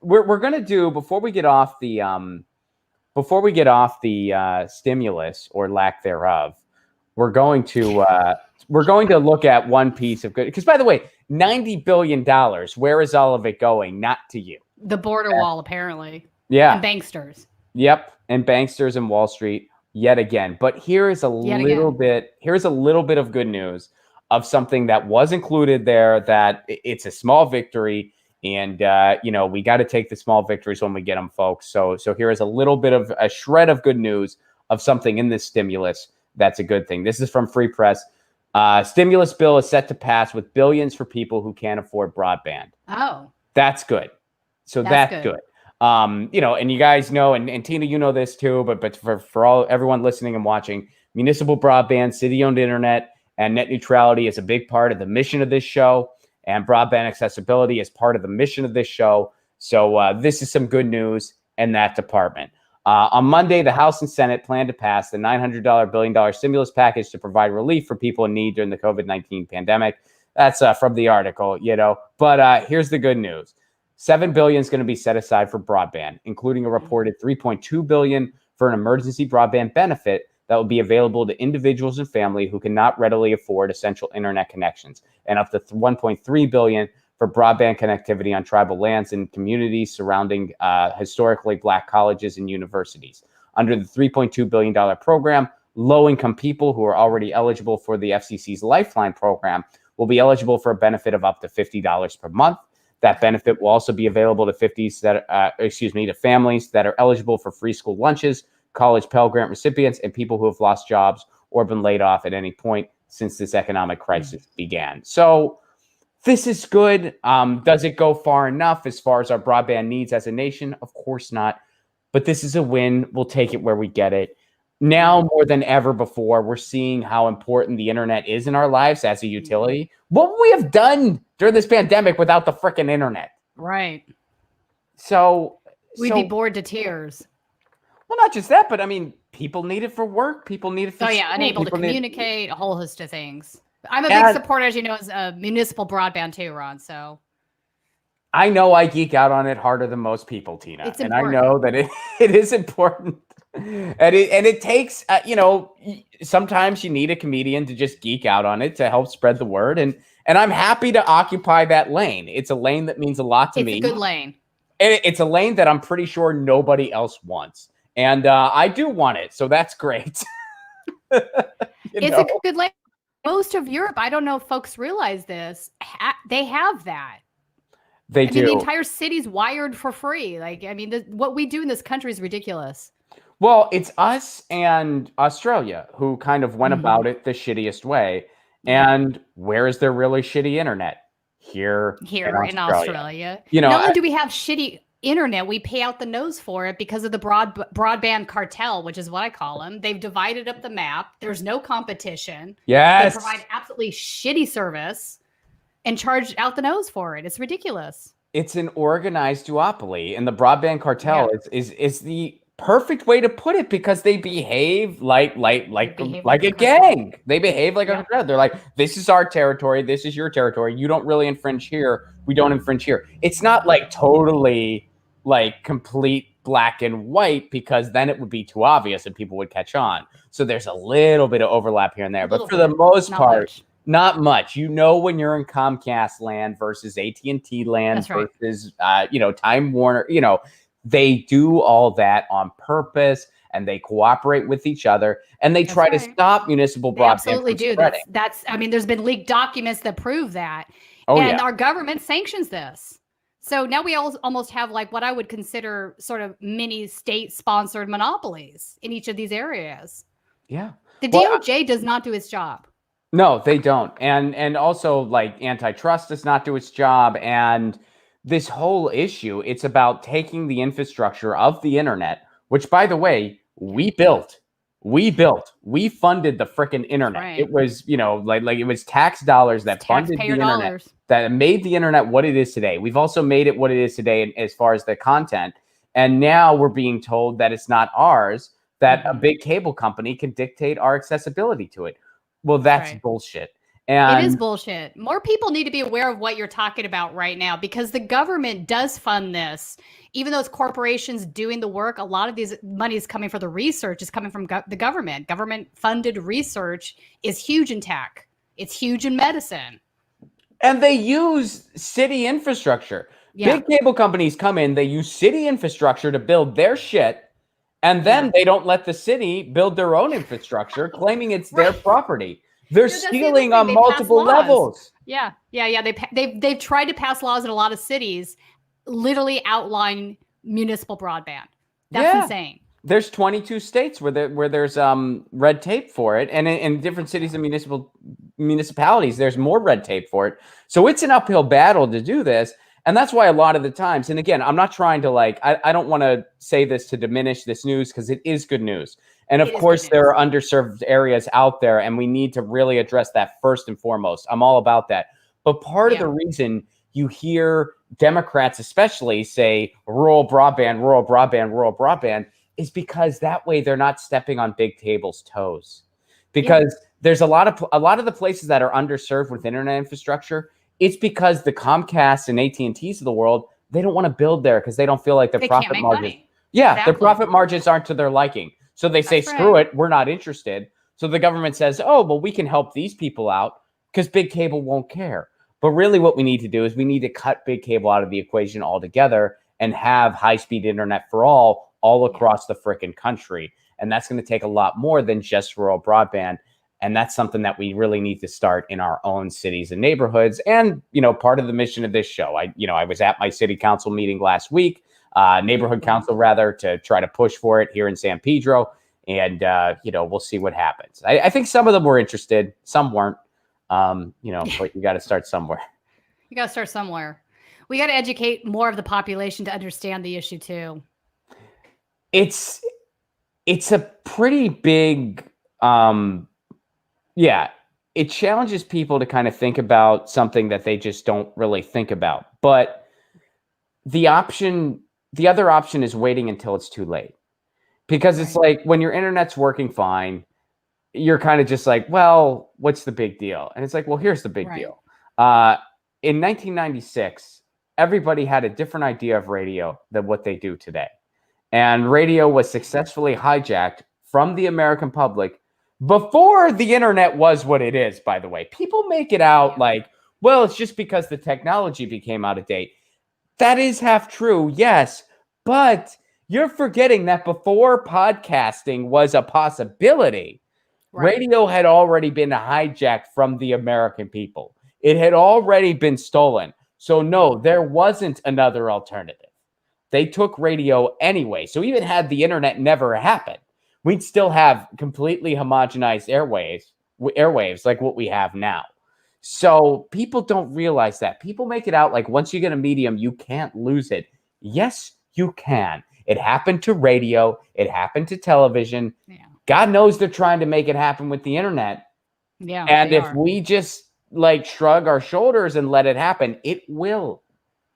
we're gonna do before we get off the stimulus or lack thereof. We're going to look at one piece of good. Because by the way, $90 billion. Where is all of it going? Not to you. The border wall, apparently. Yeah. And banksters. Yep. And banksters and Wall Street yet again. But here is a little bit of good news of something that was included there, that it's a small victory. And, we got to take the small victories when we get them, folks. So here is a little bit of a shred of good news of something in this stimulus that's a good thing. This is from Free Press. Stimulus bill is set to pass with billions for people who can't afford broadband. Oh. That's good. So that's good. And you guys know, and Tina, you know this too, but for everyone listening and watching, municipal broadband, city-owned internet, and net neutrality is a big part of the mission of this show. And broadband accessibility is part of the mission of this show. So this is some good news in that department. On Monday, the House and Senate plan to pass the $900 billion stimulus package to provide relief for people in need during the COVID-19 pandemic. That's from the article, But here's the good news. $7 billion is going to be set aside for broadband, including a reported $3.2 billion for an emergency broadband benefit that will be available to individuals and family who cannot readily afford essential internet connections, and up to $1.3 billion for broadband connectivity on tribal lands and communities surrounding historically Black colleges and universities. Under the $3.2 billion program, low-income people who are already eligible for the FCC's Lifeline program will be eligible for a benefit of up to $50 per month. That benefit will also be available to families that are eligible for free school lunches, college Pell Grant recipients, and people who have lost jobs or been laid off at any point since this economic crisis began. So this is good. Does it go far enough as far as our broadband needs as a nation? Of course not. But this is a win. We'll take it where we get it. Now more than ever before, we're seeing how important the internet is in our lives as a utility. What would we have done during this pandemic without the freaking internet? Right. So we'd be bored to tears. Well, not just that, but I mean, people need it for work. People need it for school. Unable to communicate, a whole host of things. I'm a big supporter, as you know, as a municipal broadband too, Ron. So I know I geek out on it harder than most people, Tina. It's and important. I know that it is important. And it takes, sometimes you need a comedian to just geek out on it to help spread the word. And I'm happy to occupy that lane. It's a lane that means a lot to me. It's a good lane. It's a lane that I'm pretty sure nobody else wants. And I do want it. So that's great. It's a good lane. Most of Europe, I don't know if folks realize this, they have that. They do. The entire city's wired for free. What we do in this country is ridiculous. Well, it's us and Australia who kind of went about it the shittiest way. And where is there really shitty internet? Here in Australia. Not only do we have shitty internet, we pay out the nose for it because of the broadband cartel, which is what I call them. They've divided up the map. There's no competition. Yes. They provide absolutely shitty service and charge out the nose for it. It's ridiculous. It's an organized duopoly, and the broadband cartel is the perfect way to put it, because they behave like a gang. They behave like a cartel. They're like, this is our territory, this is your territory. You don't really infringe here. We don't infringe here. It's not like totally like complete black and white, because then it would be too obvious and people would catch on. So there's a little bit of overlap here and there, but for the most part, not much. When you're in Comcast land versus AT&T land versus Time Warner, they do all that on purpose, and they cooperate with each other, and they try to stop municipal broadband. Absolutely do. That's there's been leaked documents that prove that. Our government sanctions this. So now we almost have like what I would consider sort of mini state-sponsored monopolies in each of these areas. Yeah. The DOJ does not do its job. No, they don't. And also, like, antitrust does not do its job. And this whole issue, it's about taking the infrastructure of the internet, which, by the way, we built. We funded the freaking internet. Right. It was, it was tax dollars that funded the internet, that made the internet what it is today. We've also made it what it is today as far as the content. And now we're being told that it's not ours, that a big cable company can dictate our accessibility to it. Well, that's bullshit. It is bullshit. More people need to be aware of what you're talking about right now, because the government does fund this. Even though it's corporations doing the work, a lot of these money is coming for the research, is coming from the government. Government funded research is huge in tech. It's huge in medicine. And they use city infrastructure. Yeah. Big cable companies come in, they use city infrastructure to build their shit, and then they don't let the city build their own infrastructure, claiming it's their property. They're stealing on multiple levels. Yeah. They've tried to pass laws in a lot of cities, literally outline municipal broadband. That's insane. There's 22 states where there's red tape for it, and in different cities and municipalities, there's more red tape for it. So it's an uphill battle to do this, and that's why a lot of the times, and again, I'm not trying to I don't want to say this to diminish this news, because it is good news. And of course, there are underserved areas out there, and we need to really address that first and foremost. I'm all about that. But part of the reason you hear Democrats especially say rural broadband, rural broadband, rural broadband, is because that way they're not stepping on big cable's toes. Because there's a lot of the places that are underserved with internet infrastructure, it's because the Comcast and AT&Ts of the world, they don't want to build there because they don't feel like their profit margins. Their profit margins aren't to their liking. So they say, screw it, we're not interested. So the government says, oh, well, we can help these people out because big cable won't care. But really what we need to do is we need to cut big cable out of the equation altogether and have high-speed internet for all across the frickin' country. And that's going to take a lot more than just rural broadband. And that's something that we really need to start in our own cities and neighborhoods. And, part of the mission of this show, I was at my city council meeting last week, neighborhood council rather, to try to push for it here in San Pedro. And, we'll see what happens. I think some of them were interested. Some weren't, but you got to start somewhere. You got to start somewhere. We got to educate more of the population to understand the issue too. It's a pretty big, it challenges people to kind of think about something that they just don't really think about. But the other option is waiting until it's too late. Because it's like when your internet's working fine, you're kind of just like, well, what's the big deal? And it's like, well, here's the big deal. In 1996, everybody had a different idea of radio than what they do today. And radio was successfully hijacked from the American public before the internet was what it is, by the way. People make it out like, well, it's just because the technology became out of date. That is half true, yes. But you're forgetting that before podcasting was a possibility, radio had already been hijacked from the American people. It had already been stolen. So no, there wasn't another alternative. They took radio anyway. So even had the internet never happened, we'd still have completely homogenized airwaves like what we have now. So people don't realize that. People make it out like once you get a medium, you can't lose it. Yes, you can. It happened to radio. It happened to television. Yeah. God knows they're trying to make it happen with the internet. Yeah. And if we just shrug our shoulders and let it happen, it will.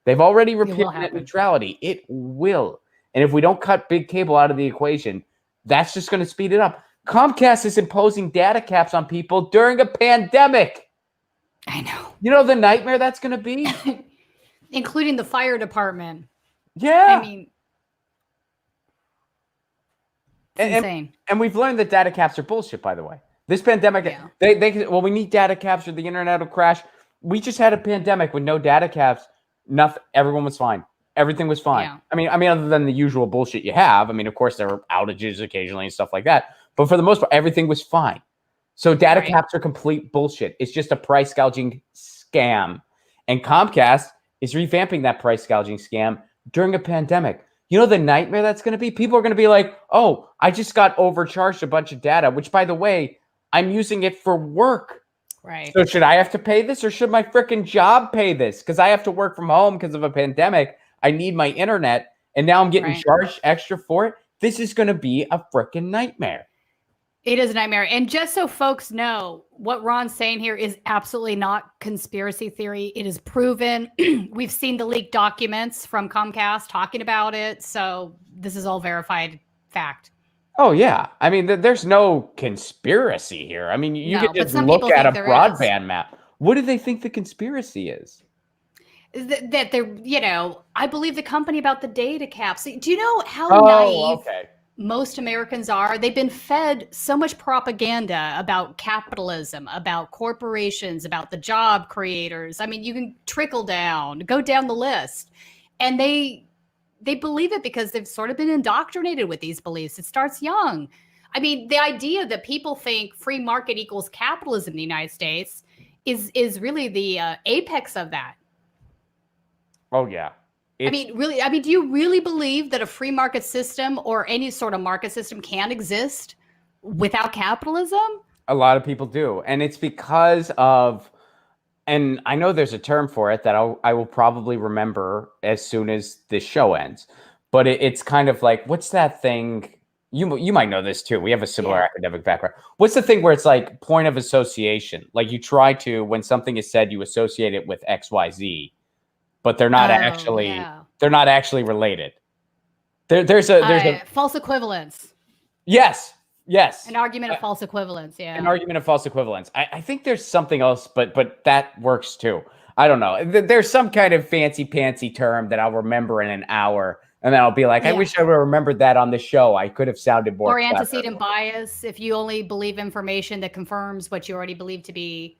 They've already repealed net neutrality. It will. And if we don't cut big cable out of the equation, that's just going to speed it up. Comcast is imposing data caps on people during a pandemic. I know. You know the nightmare that's going to be? Including the fire department. Yeah. I mean, it's insane. And we've learned that data caps are bullshit, by the way. This pandemic, we need data caps or the internet will crash. We just had a pandemic with no data caps. Nothing. Everyone was fine. Everything was fine. Yeah. I mean, other than the usual bullshit you have. I mean, of course, there were outages occasionally and stuff like that. But for the most part, everything was fine. So data caps are complete bullshit. It's just a price gouging scam. And Comcast is revamping that price gouging scam during a pandemic. You know the nightmare that's going to be? People are going to be like, oh, I just got overcharged a bunch of data, which, by the way, I'm using it for work. Right. So should I have to pay this or should my freaking job pay this? Because I have to work from home because of a pandemic. I need my internet. And now I'm getting charged extra for it. This is going to be a freaking nightmare. It is a nightmare. And just so folks know, what Ron's saying here is absolutely not conspiracy theory. It is proven. We've seen the leaked documents from Comcast talking about it. So this is all verified fact. Oh yeah, I mean, there's no conspiracy here. I mean, you No, could but just some look people at think a there is. broadband map. What do they think the conspiracy is? That they're, I believe the company about the data caps. Do you know how Oh, naive okay. most Americans are? They've been fed so much propaganda about capitalism, about corporations, about the job creators. I mean, you can go down the list. And they believe it because they've sort of been indoctrinated with these beliefs. It starts young. I mean, the idea that people think free market equals capitalism in the United States is really the apex of that. Oh yeah. Do you really believe that a free market system or any sort of market system can exist without capitalism? A lot of people do. And it's because of, and I know there's a term for it that I will probably remember as soon as this show ends. But it's kind of like, what's that thing? You might know this too. We have a similar academic background. What's the thing where it's like point of association? Like you try to, when something is said, you associate it with XYZ, but they're not they're not actually related. There's a false equivalence. Yes. An argument of false equivalence. Yeah. An argument of false equivalence. I think there's something else, but that works too. I don't know. There's some kind of fancy pantsy term that I'll remember in an hour. And then I'll be like, I wish I would have remembered that on the show. I could have sounded more. Or antecedent bias. If you only believe information that confirms what you already believe to be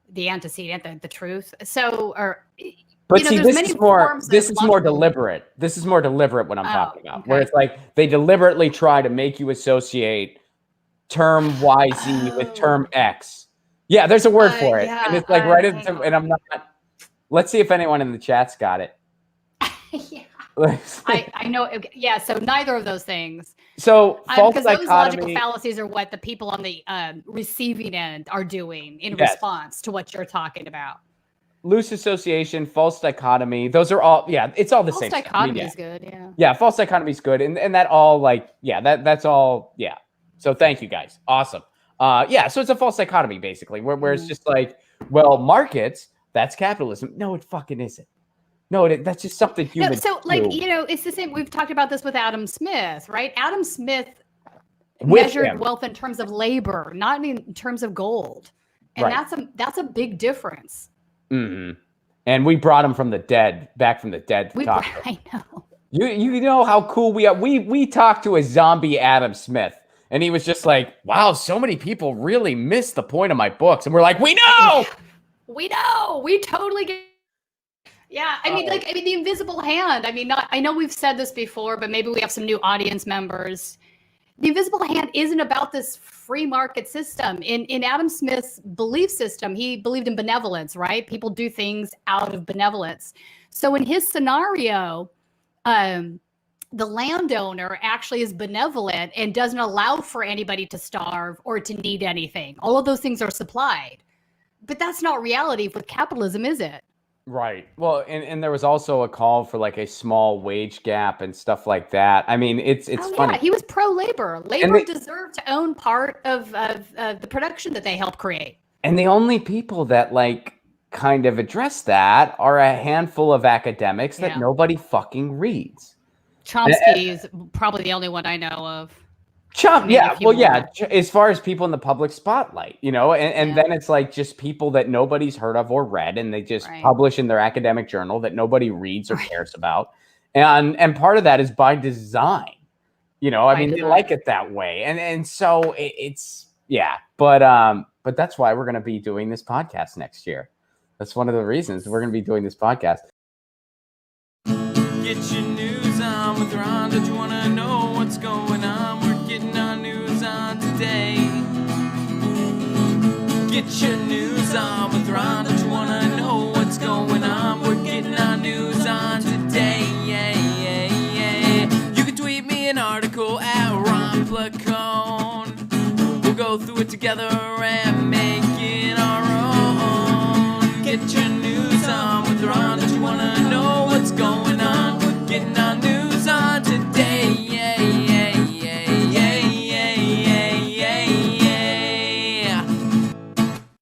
the antecedent, the truth. So, but see, this is more deliberate. This is more deliberate what I'm talking about, where it's like they deliberately try to make you associate term YZ with term X. Yeah, there's a word for it. And it's like and I'm not. Let's see if anyone in the chat's got it. Yeah. I know. Yeah. So neither of those things. So false because those logical fallacies are what the people on the receiving end are doing in response to what you're talking about. Loose association, false dichotomy. Those are all. Yeah, it's all the same. False dichotomy is good. Yeah. Yeah, false dichotomy is good, and that all that's all. Yeah. So thank you guys. Awesome. Yeah. So it's a false dichotomy basically, where it's just like, well, markets. That's capitalism. No, it fucking isn't. No, that's just something humans do. It's the same. We've talked about this with Adam Smith, right? Adam Smith measured wealth in terms of labor, not in terms of gold. And that's a big difference. Mm-hmm. And we brought him from the dead, back from the dead. I know. You know how cool we are. We talked to a zombie Adam Smith, and he was just like, wow, so many people really miss the point of my books. And we're like, we know. We know. We totally get. Yeah, I mean, the invisible hand. I mean, I know we've said this before, but maybe we have some new audience members. The invisible hand isn't about this free market system. In Adam Smith's belief system, he believed in benevolence, right? People do things out of benevolence. So in his scenario, the landowner actually is benevolent and doesn't allow for anybody to starve or to need anything. All of those things are supplied. But that's not reality with capitalism, is it? Right. Well, and there was also a call for like a small wage gap and stuff like that. I mean, it's funny. Yeah, he was pro-labor. Labor deserved to own part of the production that they helped create. And the only people that kind of address that are a handful of academics that nobody fucking reads. Chomsky is probably the only one I know of. As far as people in the public spotlight, and then it's like just people that nobody's heard of or read, and they just publish in their academic journal that nobody reads or cares about. And part of that is by design, they like it that way. And so it's but that's why we're going to be doing this podcast next year. That's one of the reasons we're going to be doing this podcast. Get your news on with Ron. Don't you want to know what's going on? We're getting our news on today. Get your news on with Ron. Don't you want to know what's going on? We're getting our news on today. You can tweet me an article at Ron Placone. We'll go through it together and make